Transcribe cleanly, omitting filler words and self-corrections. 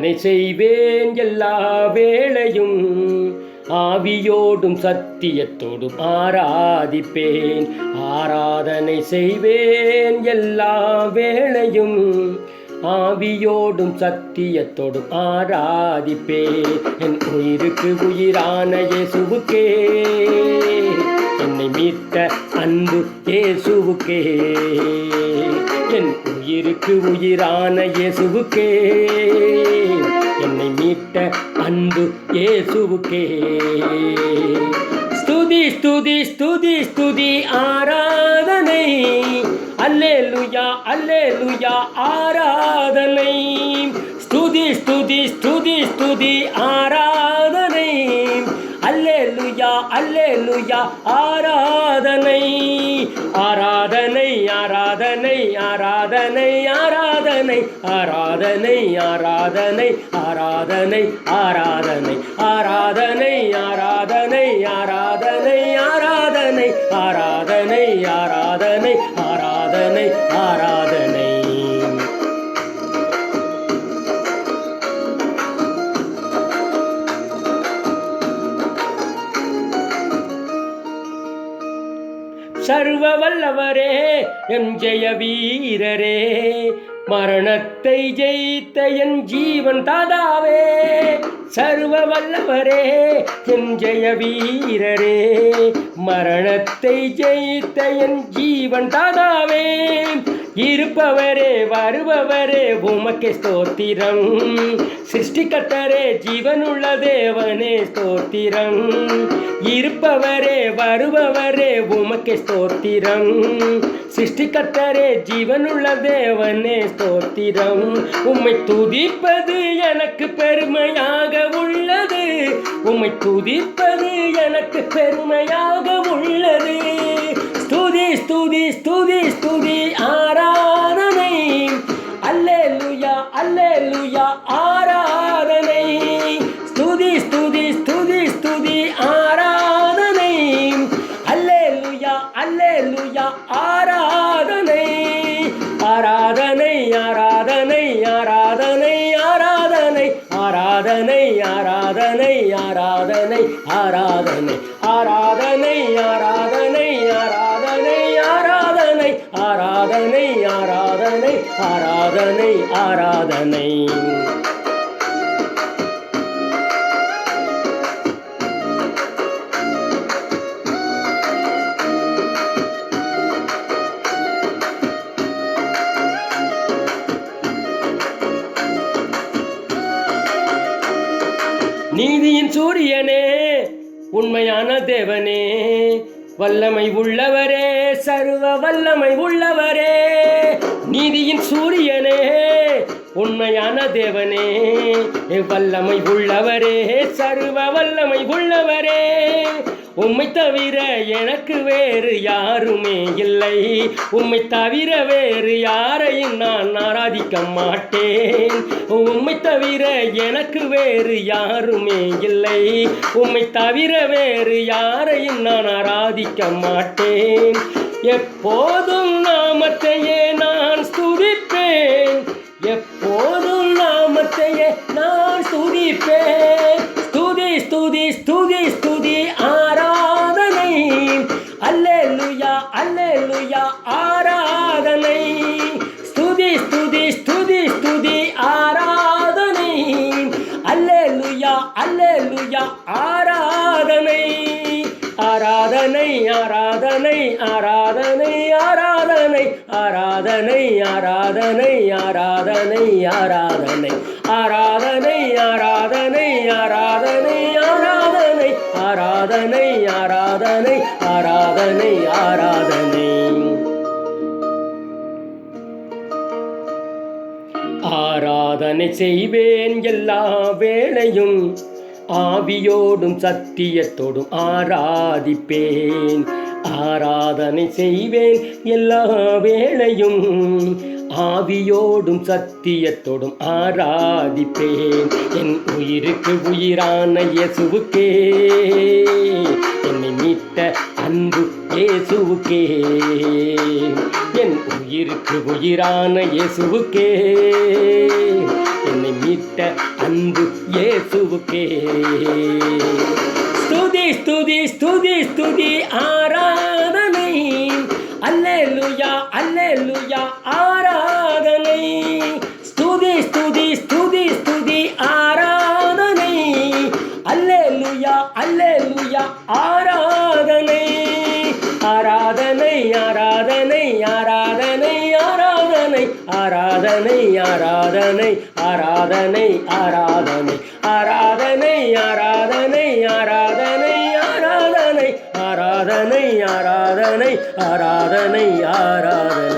ஆராதனை செய்வேன் எல்லா வேளையும், ஆவியோடும் சத்தியத்தோடும் ஆராதிப்பேன். ஆராதனை செய்வேன் எல்லா வேளையும், ஆவியோடும் சத்தியத்தோடும் ஆராதிப்பேன். என் உயிருக்கு உயிரான இயேசுவுக்கே, என்னை மீட்ட அன்பு இயேசுவுக்கே, என் உயிருக்கு உயிரான இயேசுவுக்கே, என்னை மீட்ட அன்பு இயேசுவுக்கே. ஸ்துதி ஸ்துதி ஸ்துதி ஸ்துதி ஆராதனை, அல்லேலூயா அல்லேலூயா ஆராதனை. ஸ்துதி ஸ்துதி ஸ்துதி ஸ்துதி ஆராதனை, அல்லேலூயா அல்லேலூயா ஆராதனை. ஆராதனை ஆராதனை ஆராதனை ஆராதனை ஆராதனை ஆராதனை ஆராதனை ஆராதனை ஆராதனை ஆராதனை ஆராதனை ஆராதனை ஆராதனை ஆராதனை ஆராதனை ஆராதனை. சர்வ வல்லவரே என் ஜெய வீரரே, மரணத்தை ஜெயித்த என் ஜீவன் தாதாவே. சர்வ வல்லவரே என் ஜெய வீரரே, மரணத்தை ஜெயித்த என் ஜீவன் தாதாவே. இருப்பவரே வருபவரே உமக்கே ஸ்தோத்திரம், சிருஷ்டிகர்த்தரே ஜீவனுள்ள தேவனே ஸ்தோத்திரம். இருப்பவரே வருபவரே உமக்கே ஸ்தோத்திரம், சிருஷ்டிகர்த்தரே ஜீவனுள்ள தேவனே ஸ்தோத்திரம். உம்மை துதிப்பது எனக்கு பெருமையாக உள்ளது, உம்மை துதிப்பது எனக்கு பெருமையாக உள்ளது. ஸ்துதி ஸ்துதி ஸ்துதி ஸ்துதி ஆராதனை, அல்லேலூயா அல்லேலூயா ஆராதனை. ஸ்துதி ஸ்துதி ஸ்துதி ஸ்துதி ஆராதனை, அல்லேலூயா அல்லேலூயா ஆராதனை. ஆராதனை ஆராதனை ஆராதனை ஆராதனை ஆராதனை ஆராதனை ஆராதனை ஆராதனை ஆராதனை ஆராதனை ஆராதனை ஆராதனை ஆராதனை ஆராதனை ஆராதனை ஆராதனை. நீதியின் சூரியனே உண்மையான தேவனே, வல்லமை உள்ளவரே சர்வ வல்லமை உள்ளவரே. நீதியின் சூரியனே உண்மையான தேவனே, வல்லமை உள்ளவரே சர்வ வல்லமை உள்ளவரே. உம்மை தவிர எனக்கு வேறு யாருமே இல்லை, உம்மை தவிர வேறு யாரையும் நான் ஆராதிக்க மாட்டேன். உம்மை தவிர எனக்கு வேறு யாருமே இல்லை, உம்மை தவிர வேறு யாரையும் நான் ஆராதிக்க மாட்டேன். எப்போதும் நாமத்தையே நான் ஸ்துதிப்பேன், எப்போதும் நாமத்தையே நான் ஸ்துதிப்பேன். ஸ்துதி ஸ்துதி ஸ்துதி ஸ்துதி ஆராதனை, அல்லேலூயா அல்லேலூயா ஆராதனை. ஸ்துதி ஸ்துதி ஸ்துதி ஸ்துதி ஆராதனை, அல்லேலூயா அல்லேலூயா ஆராதனை. ஆராதனை ஆராதனை ஆராதனை ஆராதனை ஆராதனை ஆராதனை ஆராதனை ஆராதனை ஆராதனை ஆராதனை ஆராதனை ஆராதனை ஆராதனை ஆராதனை ஆராதனை ஆராதனை. ஆராதனை செய்வேன் எல்லா வேளையும், ஆவியோடும் சத்தியத்தோடும் ஆராதிப்பேன். ஆராதனை செய்வேன் எல்லா வேளையும், ஆவியோடும் சத்தியத்தோடும் ஆராதிப்பேன். என் உயிருக்கு உயிரான இயேசுவுக்கே, என்னை மீட்ட அன்பு இயேசுவுக்கே, என் உயிருக்கு உயிரான இயேசுவுக்கே, என்னை மீட்ட அன்பு இயேசுவுக்கே. ஸ்துதி ஸ்துதி ஸ்துதி ஸ்துதி ஆராதனை, அல்லேலூயா அல்லேலூயா ஆராதனை. ஸ்துதி ஸ்துதி ஸ்துதி ஸ்துதி ஆராதனை, அல்லேலூயா அல்லேலூயா ஆராதனை. ஆராதனை ஆராதனை ஆராதனை ஆராதனை ஆராதனை ஆராதனை ஆராதனை ஆராதனை ஆராதனை ஆராதனை ஆராதனை ஆராதனை ஆராதனை ஆராதனை ஆராதனை ஆராதனை.